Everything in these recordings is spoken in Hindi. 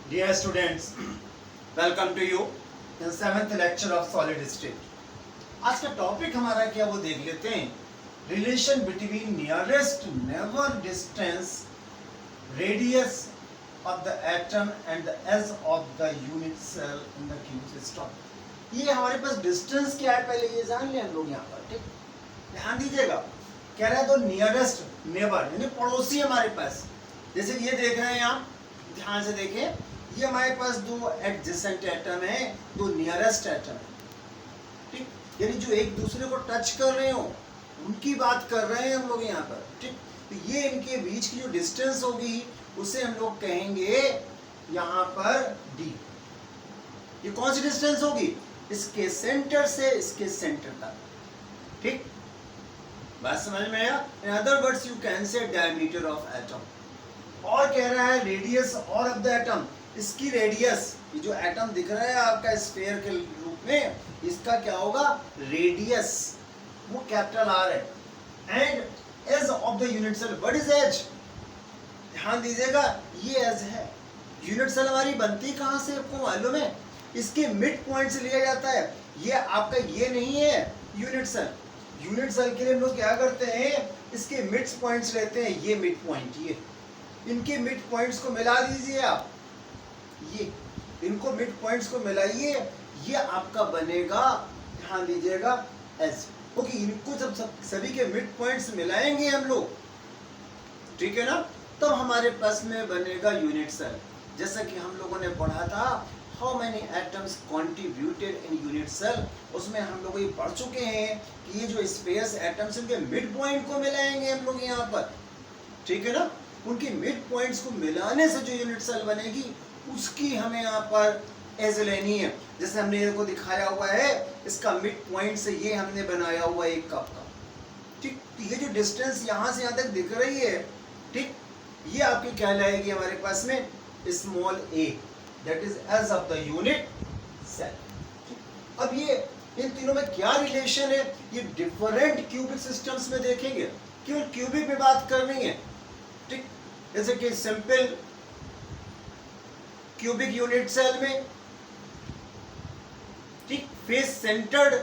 Dear students, welcome to you in 7th lecture of solid state. आज का टॉपिक हमारा क्या वो देख लेते हैं. Relation between nearest neighbour distance radius of the atom and the edge of the unit cell in the cube system. ये हमारे पास डिस्टेंस क्या है पहले ये जान लें हम लोग यहाँ पर. ठीक, ध्यान दीजिएगा. कह रहा है तो नियरेस्ट नेबर यानी पड़ोसी हमारे पास. जैसे ये देख रहे हैं आप, ध्यान से देखें. ये हमारे पास दो एडजेसेंट एटम है, दो नियरेस्ट एटम है. ठीक, यानी जो एक दूसरे को टच कर रहे हो उनकी बात कर रहे हैं हम लोग यहाँ पर. ठीक, तो ये इनके बीच की जो डिस्टेंस होगी उसे हम लोग कहेंगे यहाँ पर डी. ये कौन सी डिस्टेंस होगी? इसके सेंटर से इसके सेंटर तक. ठीक, बात समझ में आया? In other words you can say diameter of atom. और कह रहा है रेडियस और ऑफ द एटम. इसकी रेडियस, ये जो एटम दिख रहा है आपका स्फीयर के रूप में, इसका क्या होगा? रेडियस, वो कैपिटल आर है. And edge of the unit cell. What is edge? ध्यान दीजिएगा, ये एज है. यूनिट सेल हमारी बनती कहां से आपको मालूम है? इसके मिड पॉइंट से लिया जाता है. ये आपका ये नहीं है यूनिट सेल. यूनिट सेल के लिए हम लोग क्या करते हैं? इसके मिड पॉइंट्स लेते हैं. ये मिड पॉइंट, ये इनके मिड पॉइंट्स को मिला दीजिए आप. ये इनको मिड पॉइंट्स को मिलाइए, ये आपका बनेगा, ध्यान दीजिएगा, एस. ओके, इनको जब सभी के मिड पॉइंट्स मिलाएंगे हम लोग, ठीक है ना, तब हमारे पास में बनेगा यूनिट सेल. जैसा कि हम लोगों ने पढ़ा था how many atoms contributed in unit cell, उसमें हम लोग ये पढ़ चुके हैं कि ये जो स्पेस एटम्स इनके मिड पॉइंट को मिलाएंगे हम लोग यहाँ पर. ठीक है ना, उनके मिड पॉइंट्स को मिलाने से जो यूनिट सेल बनेगी उसकी हमें यहाँ पर एज लेनी है. जैसे हमने इसको दिखाया हुआ है, इसका मिड पॉइंट से ये हमने बनाया हुआ एक कप का. ठीक, ये जो डिस्टेंस यहाँ से यहाँ तक दिख रही है, ठीक, ये आपकी कहलाएगी हमारे पास में small a, that is edge of the unit cell. अब ये इन तीनों में क्या रिलेशन है ये डिफरेंट क्यूबिक सिस्टम्स में देखेंगे. केवल क्यूबिक में बात करनी है. ठीक, जैसे कि सिंपल क्यूबिक यूनिट सेल में, ठीक, face centred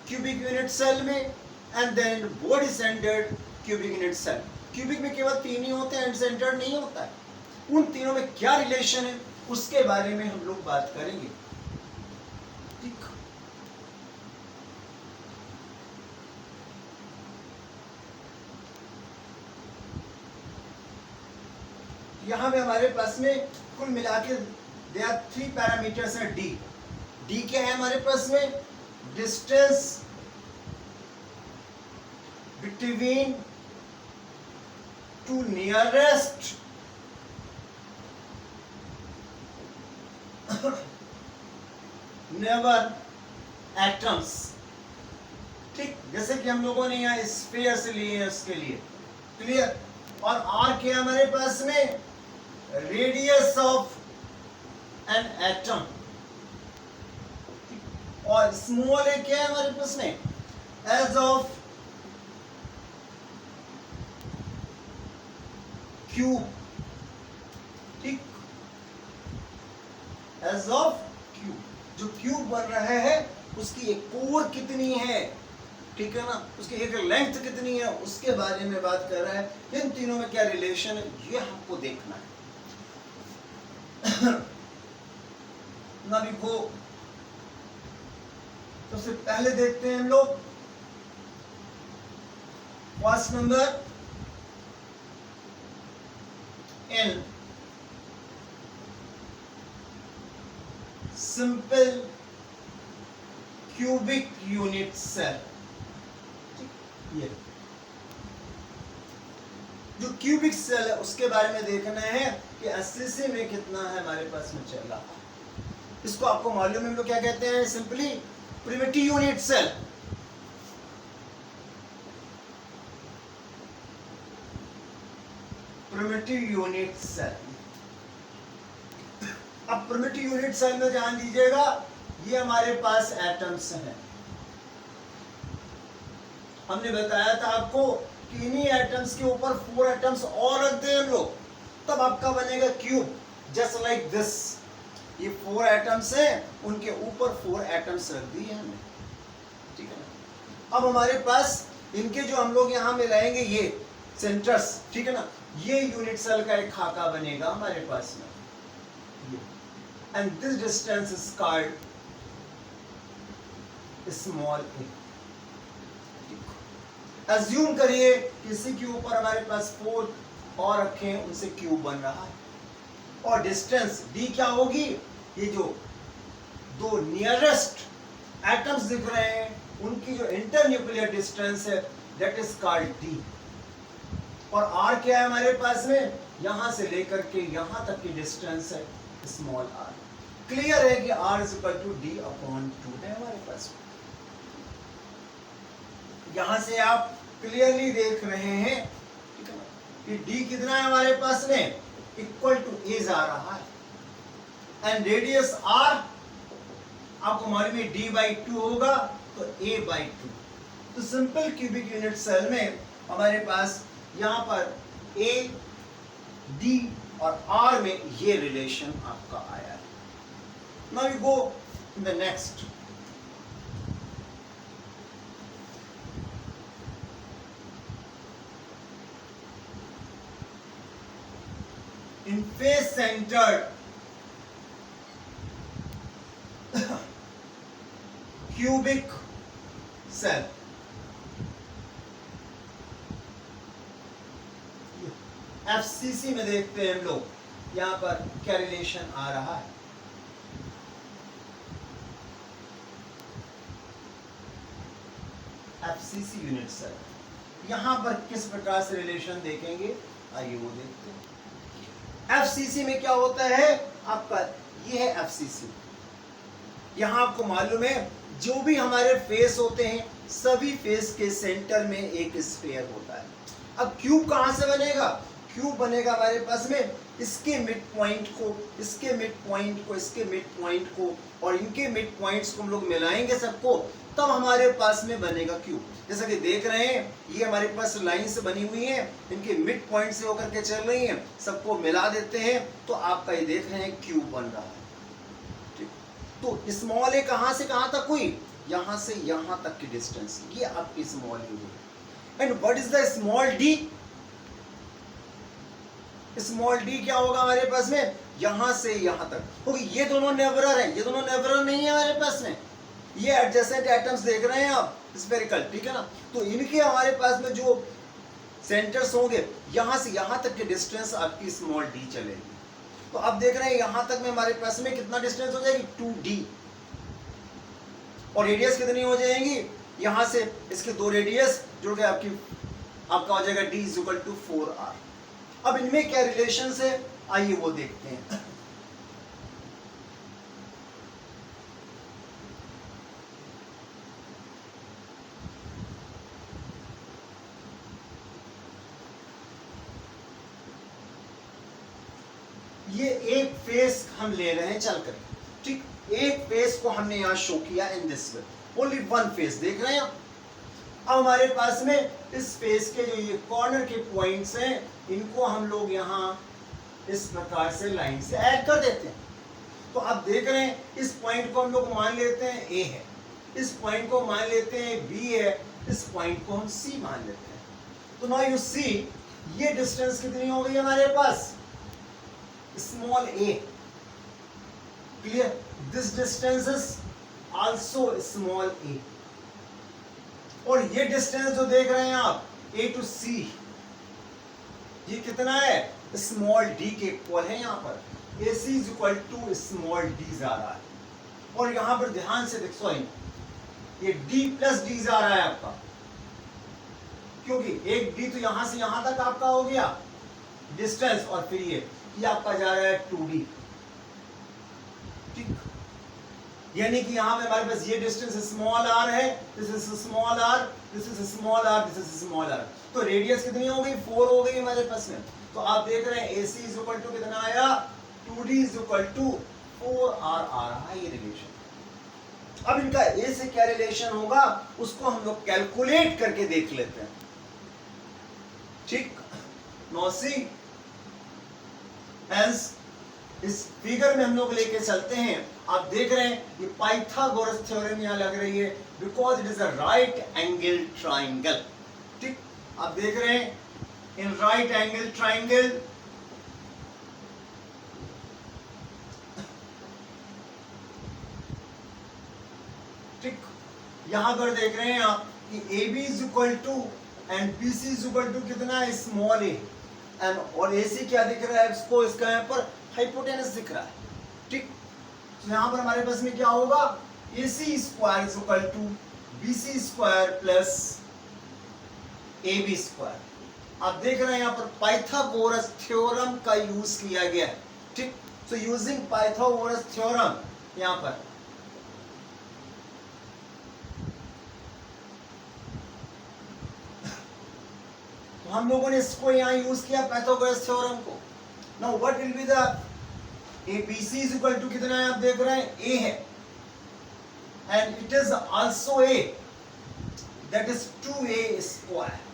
cubic unit cell में, and then body centred cubic unit cell. Cubic में केवल तीन ही होते हैं, एंड सेंटर्ड नहीं होता है. उन तीनों में क्या रिलेशन है उसके बारे में हम लोग बात करेंगे. ठीक, यहां में हमारे पास में कुल मिला के दे आर 3 पैरामीटर्स हैं. डी. डी क्या है हमारे पास में? Distance between two nearest neighbour atoms. ठीक, जैसे कि हम लोगों ने यहाँ स्फीयर से लिए है उसके लिए. क्लियर? और आर क्या है हमारे पास में? Radius of an atom. और स्मॉल ए क्या है हमारे पास में? Edge of cube. ठीक, एज ऑफ क्यूब. जो क्यूब बन रहा है उसकी एक कोर कितनी है, ठीक है ना, उसकी एक लेंथ कितनी है, उसके बारे में बात कर रहा है. इन तीनों में क्या रिलेशन है ये हमको देखना है. ना लिखो. सबसे पहले देखते हैं हम लोग first number in simple cubic unit cell. ये जो क्यूबिक सेल है उसके बारे में देखना है कि 80 में कितना है हमारे पास में चल रहा. इसको आपको मालूम है हम लोग क्या कहते हैं? Simply primitive unit cell. Primitive unit cell. अब प्रिमिटिव यूनिट सेल में ध्यान दीजिएगा, ये हमारे पास एटम्स हैं. हमने बताया था आपको कि इन्हीं एटम्स के ऊपर 4 एटम्स और रख दें हम लोग, तब आपका बनेगा क्यूब, जस्ट लाइक दिस. ये 4 एटम्स हैं, उनके ऊपर 4 एटम्स रख दिए हमने, ठीक है ना। अब हमारे पास इनके जो हम लोग यहाँ मिलाएंगे ये सेंटर्स, ठीक है ना, ये यूनिट सेल का एक खाका बनेगा हमारे पास में, and this distance is called small A. Assume करिए किसी के ऊपर हमारे पास 4 और रखे हैं, उनसे क्यूब बन रहा है, और डिस्टेंस d क्या होगी, ये जो दो नियरेस्ट एटम्स दिख रहे हैं उनकी जो इंटरन्यूक्लियर डिस्टेंस है दैट इज कॉल्ड d, और r क्या है हमारे पास में, यहां से लेकर के यहां तक की डिस्टेंस है स्मॉल r। क्लियर है कि r is equal to d/2 है हमारे पास। यहां से आप क्लियरली देख रहे हैं, ठीक है ना, कि d कितना है हमारे पास में, इक्वल टू a जा रहा है, एंड रेडियस r आपको मालूम है d/2 होगा, तो a/2। तो सिंपल क्यूबिक यूनिट सेल में हमारे पास यहां पर a, d और r में ये रिलेशन आपका आया है। Now you go in the next. In face-centered cubic cell, FCC में देखते हैं हम लोग, यहां पर क्या रिलेशन आ रहा है। FCC यूनिट सेल यहां पर किस प्रकार से रिलेशन देखेंगे, आइए वो देखते हैं। FCC में क्या होता है आपका, ये है FCC। यहां आपको मालूम है जो भी हमारे फेस होते हैं सभी फेस के सेंटर में एक स्फीयर होता है। अब क्यूब कहां से बनेगा, क्यूब बनेगा हमारे पास में इसके मिड पॉइंट को, इसके मिड पॉइंट को, इसके मिड पॉइंट को और इनके मिड पॉइंट्स को हम लोग मिलाएंगे सबको, तब हमारे पास में बनेगा क्यूब। जैसा कि देख रहे हैं ये हमारे पास लाइन से बनी हुई है, इनके मिड पॉइंट से होकर के चल रही हैं, सबको मिला देते हैं तो आपका ये देख रहे हैं क्यूब बन रहा है। ठीक, तो स्मॉल ए कहां से कहां तक हुई, यहां से यहां तक की डिस्टेंस, ये आपकी स्मॉल ए हुई। And what is the small D, small D क्या होगा हमारे पास में, यहां से यहां तक, क्योंकि ये दोनों नेबरर हैं, ये दोनों नेबरर नहीं है हमारे पास में, ये एडजेसेंट एटम्स देख रहे हैं आप स्फेरिकल, ठीक है ना। तो इनके हमारे पास में जो सेंटर्स होंगे यहां से यहां तक की डिस्टेंस आपकी स्मॉल डी चलेगी। तो अब देख रहे हैं यहां तक में हमारे पास में कितना डिस्टेंस हो जाएगी, 2d, और रेडियस कितनी हो जाएगी, यहां से इसके दो रेडियस जुड़ के आपका हो जाएगा d is equal to 4r। अब इनमें क्या रिलेशन है आइए वो देखते हैं। ये एक फेस हम ले रहे हैं चल कर, ठीक, एक फेस को हमने यहां शो किया in this way, only one face देख रहे हैं आप। अब हमारे पास में इस फेस के जो ये कॉर्नर के पॉइंट्स हैं इनको हम लोग यहां इस प्रकार से लाइन से ऐड कर देते हैं। तो आप देख रहे हैं इस पॉइंट को हम लोग मान लेते हैं A है, इस पॉइंट को मान लेते हैं B है, इस पॉइंट को हम C मान लेते हैं। तो नाउ यू सी ये डिस्टेंस कितनी हो गई हमारे पास, small a, clear, this distance is also small a, और ये डिस्टेंस जो देख रहे हैं आप A टू C, ये कितना है, स्मॉल d के इक्वल है। यहाँ पर AC is equal to small d जा रहा है, और यहाँ पर ध्यान से देख, सॉरी ये d प्लस d जा रहा है आपका, क्योंकि एक d तो यहां से यहां तक आपका हो गया डिस्टेंस, और फिर ये आपका जा रहा है 2d, ठीक, यानी कि यहां पे हमारे पास ये डिस्टेंस स्मॉल r है, this is small r, this is small r, this is small r। तो रेडियस कितनी हो गई, 4 हो गई हमारे पास में। तो आप देख रहे हैं AC इज इक्वल टू कितना आया, 2d is equal to 4r आ रहा है ये रिलेशन। अब इनका A से क्या रिलेशन होगा उसको हम लोग कैलकुलेट करके देख लेते हैं, ठीक। नो सी, hence इस फिगर में हम लोग लेके चलते हैं। आप देख रहे हैं ये पाइथागोरस थ्योरम यहाँ लग रही है, because it is a right angle triangle. ठीक, आप देख रहे हैं इन राइट एंगल ट्राइंगल ठीक, यहां पर देख रहे हैं आप कि a b is equal to and b c is equal to कितना है, स्मॉल ए, एंड और ए सी क्या दिख रहा है इसको, इसका यहाँ पर हाइपोटेनस दिख रहा है। ठीक, तो यहाँ पर हमारे पास में क्या होगा, a c square is equal to b c square plus a b square. आप देख रहे हैं यहाँ पर पाइथागोरस थ्योरम का यूज किया गया है। ठीक, सो यूजिंग पाइथागोरस थ्योरम यहाँ पर तो हम लोगों ने इसको यहाँ यूज किया पाइथागोरस थ्योरम को। Now what will be the a b c is equal to कितना है, आप देख रहे हैं ए है, and it is also a, that is 2a square.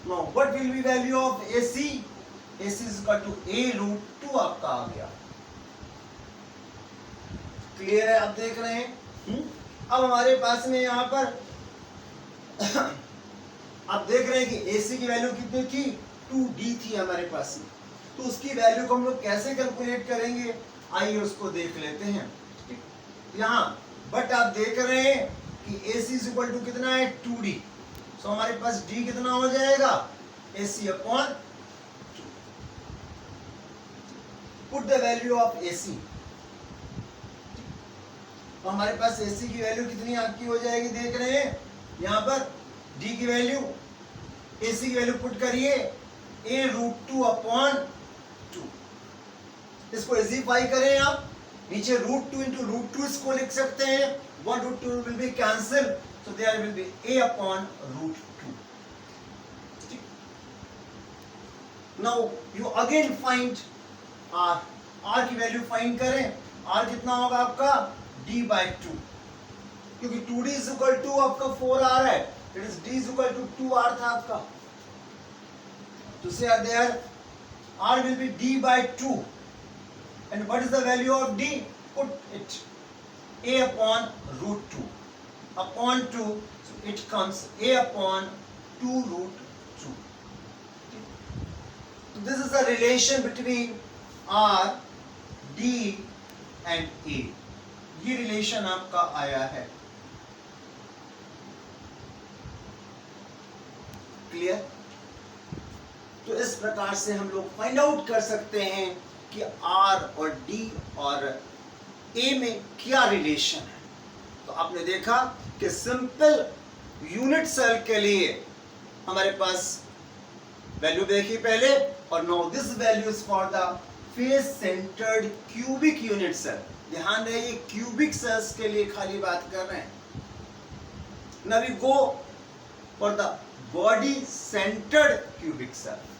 Now what will be value of AC? AC is equal to a root 2 आपका आ गया। क्लियर है, आप देख रहे हैं। अब हमारे पास में यहाँ पर आप देख रहे हैं कि AC की वैल्यू कितनी थी, 2D थी हमारे पास में, तो उसकी वैल्यू को हम लोग कैसे कैलकुलेट करेंगे, आइए उसको देख लेते हैं। यहाँ बट आप देख रहे हैं कि AC is equal to कितना है, 2D, तो हमारे पास D कितना हो जाएगा, AC upon 2। Put the value of AC, तो हमारे पास AC की वैल्यू कितनी आपकी हो जाएगी, देख रहे हैं यहाँ पर D की वैल्यू, AC की वैल्यू पुट करिए a रूट 2 अपॉन 2। इसको इजीफाई करें आप, नीचे रूट 2 इंटू रूट 2 इसको लिख सकते हैं, 1 root 2 will be cancel, so there will be a upon root 2. Now you again find r, r की वैल्यू फाइंड करें, r कितना होगा आपका, d by 2, क्योंकि 2d is equal to आपका 4r है, it is d is equal to 2r था आपका, तो say there r will be d by 2, and what is the value of d, put it a upon root 2 upon 2, so it comes a upon 2 root 2. So this is the relation between r, d and a. ये relation आपका आया है। क्लियर? तो इस प्रकार से हम लोग फाइंड आउट कर सकते हैं कि r और d और a में क्या रिलेशन है। तो आपने देखा कि सिंपल यूनिट सेल के लिए हमारे पास वैल्यू देखी पहले, और now this value is for the face centred cubic unit cell. ध्यान रहे, ये क्यूबिक सेल्स के लिए खाली बात कर रहे हैं। Now we go for the body centred cubic cell.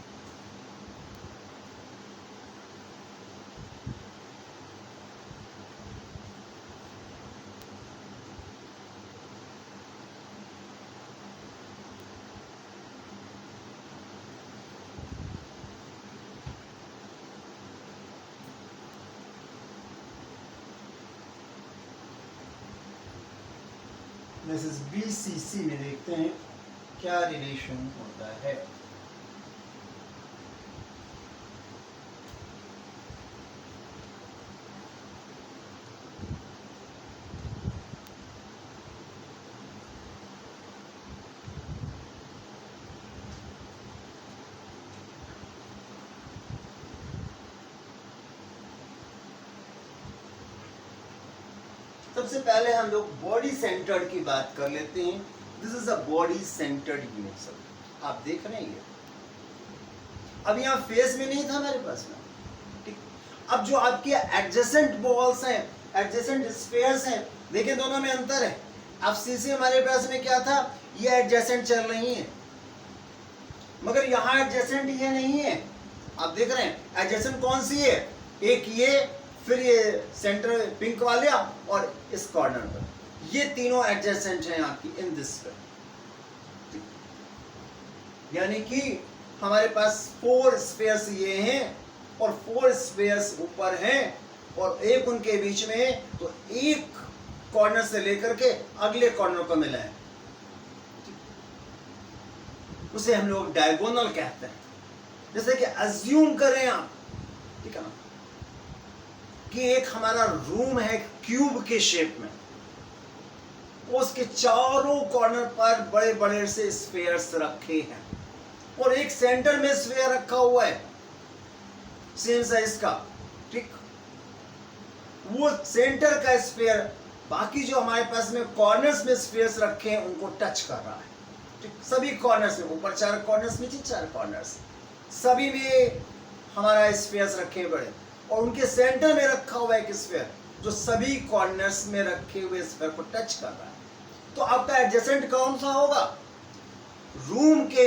This is BCC में देखते हैं क्या रिलेशन होता है। सबसे पहले हम लोग बॉडी सेंटर्ड की बात कर लेते हैं। This is a body centered unit cell. आप देख रहे हैं ये अब यहाँ फेस में नहीं था हमारे पास में, ठीक। अब जो आपके एडजेसेंट बॉल्स हैं, एडजेसेंट स्फीयर्स हैं, देखिए दोनों में अंतर है। अब सीसी हमारे पास में क्या था, ये एडजेसेंट चल रही है, मगर यहाँ एडजेसेंट ये नहीं है। आप देख रहे हैं एडजेसेंट कौन सी है, एक ये, फिर ये सेंटर पिंक वाले और इस कॉर्नर पर, ये तीनों एडजेसेंट हैं आपकी इन दिस पे। यानी कि हमारे पास 4 स्फीयर्स ये हैं और 4 स्फीयर्स ऊपर हैं और एक उनके बीच में है, तो एक कॉर्नर से लेकर के अगले कॉर्नर को मिला है, उसे हम लोग डायगोनल कहते हैं। जैसे कि अज्यूम करें आप, ठीक है ना, कि एक हमारा रूम है क्यूब के शेप में, उसके चारों कॉर्नर पर बड़े बड़े से स्फीयर्स रखे हैं और एक सेंटर में स्फीयर रखा हुआ है सेम साइज का, ठीक। वो सेंटर का स्फीयर बाकी जो हमारे पास में कॉर्नर्स में स्फीयर्स रखे हैं उनको टच कर रहा है, ठीक। सभी कॉर्नर्स में, ऊपर 4 कॉर्नर्स, नीचे 4 कॉर्नर्स, सभी में हमारा स्फीयर्स रखे हैं बड़े, और उनके सेंटर में रखा हुआ एक स्फीयर जो सभी कॉर्नर्स में रखे हुए स्फीयर को टच कर रहा है। तो आपका एडजेसेंट कौन सा होगा? रूम के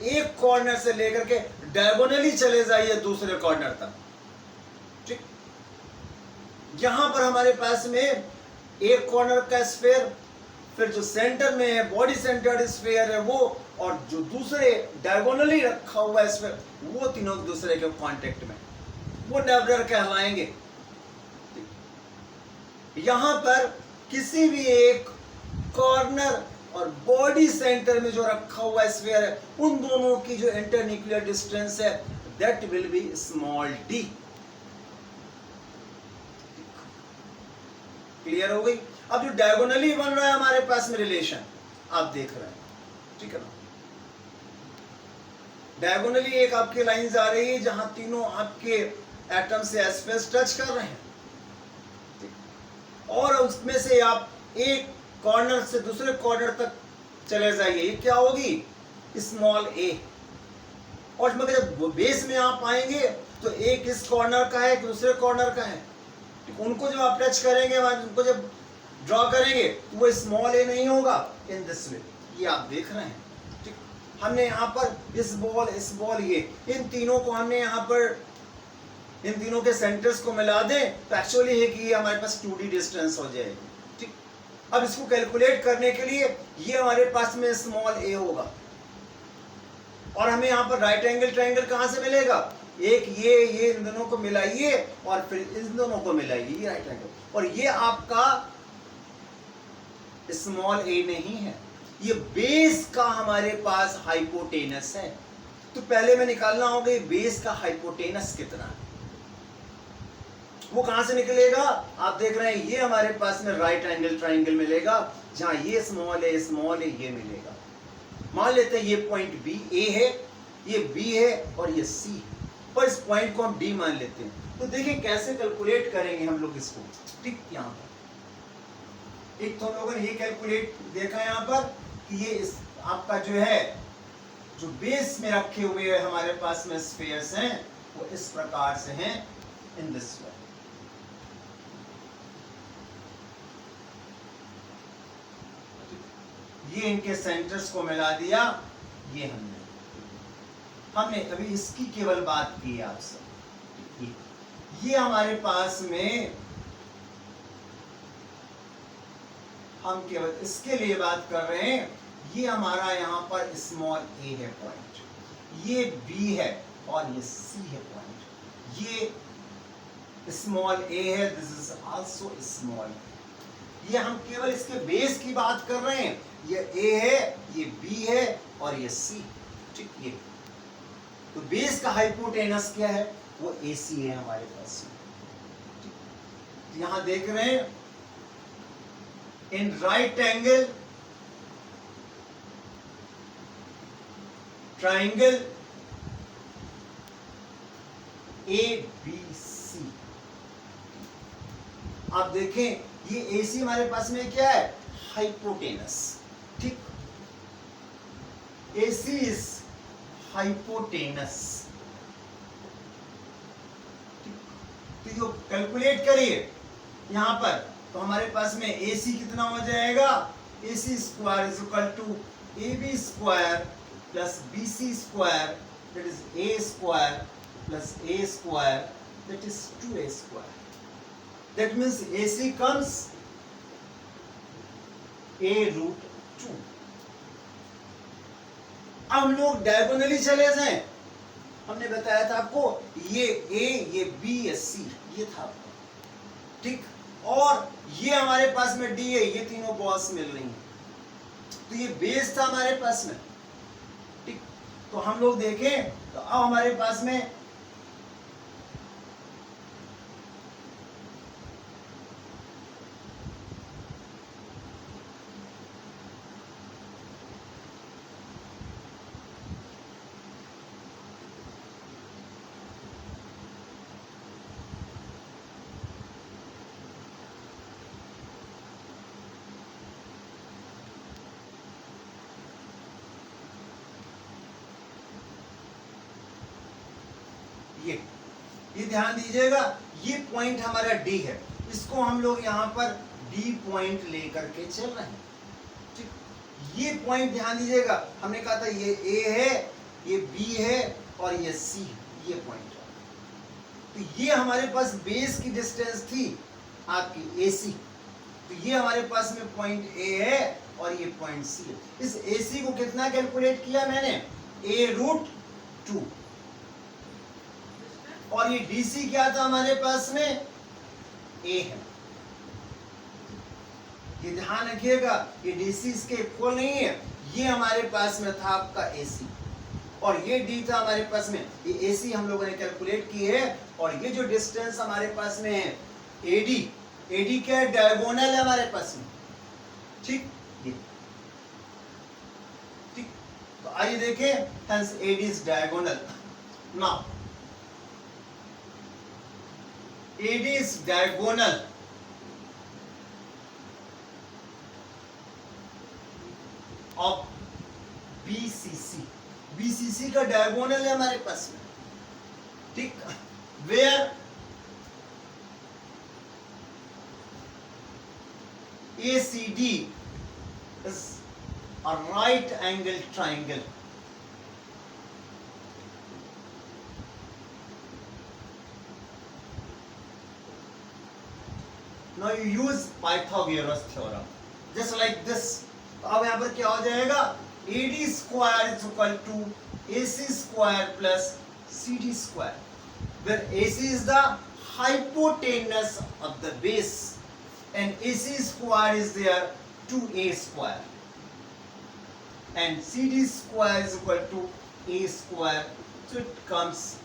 एक कॉर्नर से लेकर के डायगोनली चले जाइए दूसरे कॉर्नर तक, ठीक। यहां पर हमारे पास में एक कॉर्नर का स्फीयर, फिर जो सेंटर में है बॉडी सेंटर्ड स्फीयर है वो, और जो दूसरे डायगोनली रखा हुआ है स्फीयर, वो तीनों दूसरे के कांटेक्ट में, वो नेबुलर कहलाएंगे। यहां पर किसी भी एक कॉर्नर और बॉडी सेंटर में जो रखा हुआ स्फीयर है, उन दोनों की जो इंटरन्यूक्लियर डिस्टेंस है that will be small D. Clear हो गई? अब जो डायगोनली बन रहा है हमारे पास में रिलेशन, आप देख रहे हैं, ठीक है ना। डायगोनली एक आपकी लाइन जा रही है जहां तीनों आपके एटम से स्पेस टच कर रहे हैं, और उसमें से आप एक कॉर्नर से दूसरे कॉर्नर तक चले जाइए, ये क्या होगी? स्मॉल ए। और जब बेस में आप आएंगे तो एक इस कॉर्नर का है, दूसरे कॉर्नर का है, उनको जब आप टच करेंगे, उनको जब ड्रॉ करेंगे तो वो स्मॉल ए नहीं होगा, इन दिस वे, ये आप देख रहे हैं, ठीक। हमने यहाँ पर इस बॉल ये, इन तीनों को हमने यहाँ पर, इन तीनों के सेंटर्स को मिला दें तो एक्चुअली है कि ये हमारे पास 2D डिस्टेंस हो जाएगी, ठीक। अब इसको कैलकुलेट करने के लिए ये हमारे पास में स्मॉल ए होगा, और हमें यहाँ पर राइट एंगल ट्रायंगल कहाँ से मिलेगा? एक ये इन दोनों को मिलाइए और फिर इन दोनों को मिलाइए, ये राइट एंगल, और ये आपका स्मॉल ए नहीं है, ये बेस का हमारे पास हाइपोटेनस है। तो पहले में निकालना होगा ये बेस का हाइपोटेनस कितना है, वो कहां से निकलेगा? आप देख रहे हैं ये हमारे पास में राइट एंगल ट्रायंगल मिलेगा, जहां ये स्मॉल है ये मिलेगा। मान लेते हैं ये पॉइंट बी ए है, ये बी है और ये सी है, पर इस पॉइंट को हम डी मान लेते हैं। तो देखिए कैसे कैलकुलेट करेंगे हम लोग इसको, ठीक। यहाँ पर एक तो हम लोगों ने ये कैलकुलेट देखा यहाँ पर कि ये आपका जो है, जो बेस में रखे हुए हमारे पास में स्फीयर्स हैं वो इस प्रकार से हैं, इन दिस वे। ये इनके सेंटर्स को मिला दिया, ये हमने अभी इसकी केवल बात की है आपसे। ये हमारे पास में हम केवल इसके लिए बात कर रहे हैं। ये हमारा यहाँ पर स्मॉल ए है पॉइंट, ये बी है और ये सी है पॉइंट, ये स्मॉल ए है, दिस इज आल्सो स्मॉल। ये हम केवल इसके बेस की बात कर रहे हैं, ये ए है, ये बी है और ये सी, ठीक। ये तो बेस का हाइपोटेनस क्या है? वो ए सी है हमारे पास। यहां देख रहे हैं in right angle triangle a b c, आप देखें ये ए सी हमारे पास में क्या है? हाइपोटेनस, ठीक। ए सी इज हाइपोटेनस, तो जो कैलकुलेट करिए यहां पर, तो हमारे पास में ए सी कितना हो जाएगा? A c square is equal to a b square plus b c square, that is a square plus a square, that is 2a square. That means a c comes a√2। अब हम लोग डायगोनली चले जाएं हमने बताया था आपको ये ए, ये बी, ये सी, ये था आपका, ठीक। और ये हमारे पास में डी है, ये तीनों बॉल्स मिल रही हैं, तो ये बेस था हमारे पास में, ठीक। तो हम लोग देखें तो अब हमारे पास में ये ध्यान दीजिएगा, ये पॉइंट हमारा डी है, इसको हम लोग यहाँ पर डी पॉइंट लेकर के चल रहे हैं, ठीक। ये पॉइंट ध्यान दीजिएगा, हमने कहा था ये ए है, ये बी है और ये सी है, ये पॉइंट है। तो ये हमारे पास बेस की डिस्टेंस थी आपकी ए सी, तो ये हमारे पास में पॉइंट ए है और ये पॉइंट सी है। इस ए सी को कितना कैलकुलेट किया मैंने, a√2, और ये DC क्या था हमारे पास में, A है। ये ध्यान रखिएगा, ये DC इसके इक्वल नहीं है, ये हमारे पास में था आपका AC, और ये D था हमारे पास में, ये AC हम लोगों ने कैलकुलेट की है। और ये जो डिस्टेंस हमारे पास में है AD क्या है, डायगोनल है हमारे पास में, ठीक। ये ठीक, तो आइए देखें, hence AD is diagonal. Now AD is diagonal of BCC. BCC का diagonal है हमारे पास में, ठीक। Where ACD is a right angle triangle. Now you use Pythagoras theorem, just like this. तो अब यहाँ पर क्या हो जाएगा, AD square is equal to AC square plus CD square, where AC is the hypotenuse of the base and AC square is there 2A square, and CD square is equal to A square, so it comes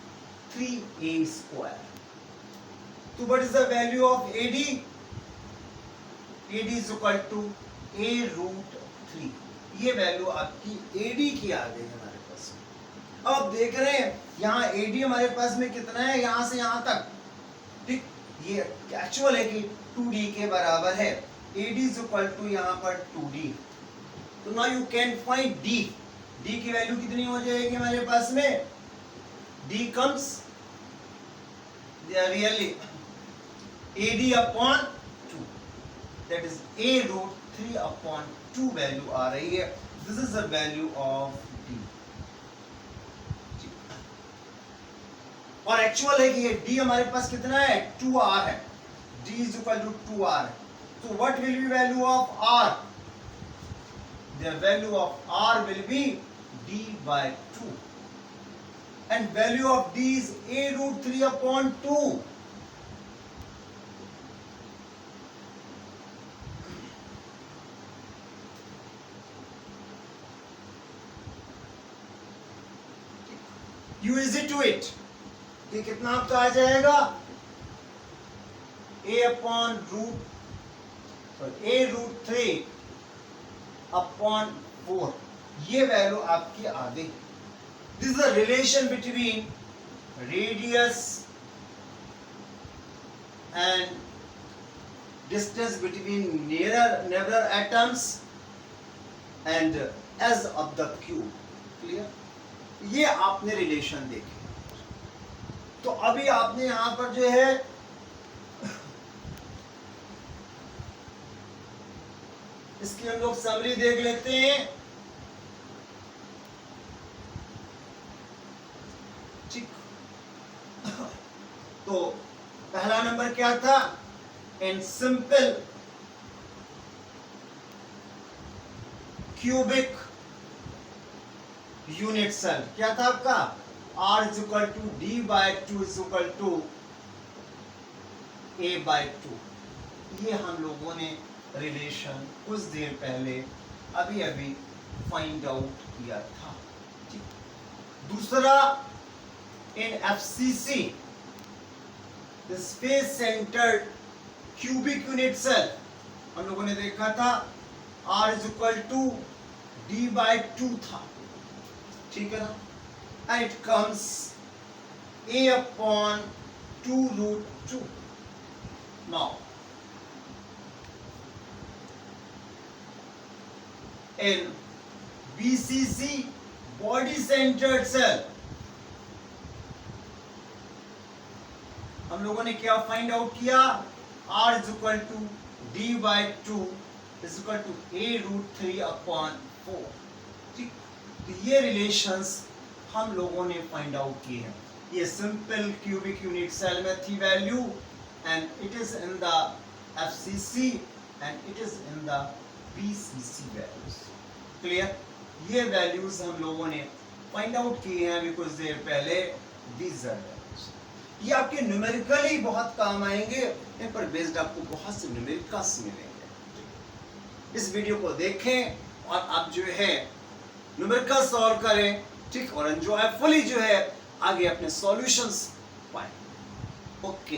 3A square. So what is the value of AD? AD is equal to a√3, ये वैल्यू आपकी AD की आ गई हमारे पास। अब देख रहे हैं यहाँ AD हमारे पास में कितना है, यहाँ से यहाँ तक, ठीक। ये एक्चुअल है कि 2D के बराबर है, AD is equal to यहाँ पर 2D। तो now you can find D की वैल्यू कितनी हो जाएगी हमारे पास में, D comes really AD upon 2, that is a√3 upon 2 value आ रही है। This is the value of D, और एक्चुअल है कि ये D हमारे पास कितना है, 2R है, D is equal to 2R है। So what will be value of R? The value of R will be D/2, and value of D is a√3 upon 2. You easy to it, ये कितना आपका आ जाएगा, a√3 upon 4, ये वैल्यू आपकी आ गई। This is the relation between radius and distance between neighbour atoms and edge of the cube. Clear, ये आपने रिलेशन देखे। तो अभी आपने यहां पर जो है इसकी हम लोग समरी देख लेते हैं। ठीक, तो पहला नंबर क्या था, in simple cubic unit cell, क्या था आपका r is equal to d by 2 is equal to a by 2। ये हम लोगों ने रिलेशन कुछ देर पहले अभी अभी फाइंड आउट किया था। दूसरा, in FCC space centered cubic unit cell हम लोगों ने देखा था r is equal to d by 2 था, ठीक है ना, and it comes a upon 2 root 2। now in BCC body centered cell हम लोगों ने क्या फाइंड आउट किया, r is equal to d by 2 is equal to a root 3 upon 4। ठीक, तो ये रिलेशंस हम लोगों ने फाइंड आउट किए हैं। ये सिंपल क्यूबिक यूनिट सेल में थी value, and it is in the FCC and it is in the BCC values. Clear, ये वैल्यूज हम लोगों ने फाइंड आउट किए हैं अभी कुछ देर पहले। दीज आर वैल्यूज, ये आपके न्यूमेरिकली बहुत काम आएंगे, इन पर बेस्ड आपको बहुत से न्यूमेरिकल्स मिलेंगे। इस वीडियो को देखें और आप जो है न्यूमेरिकल सॉल्व करें, ठीक, और एंजॉयफुली जो है आगे अपने सॉल्यूशंस पाएं। ओके।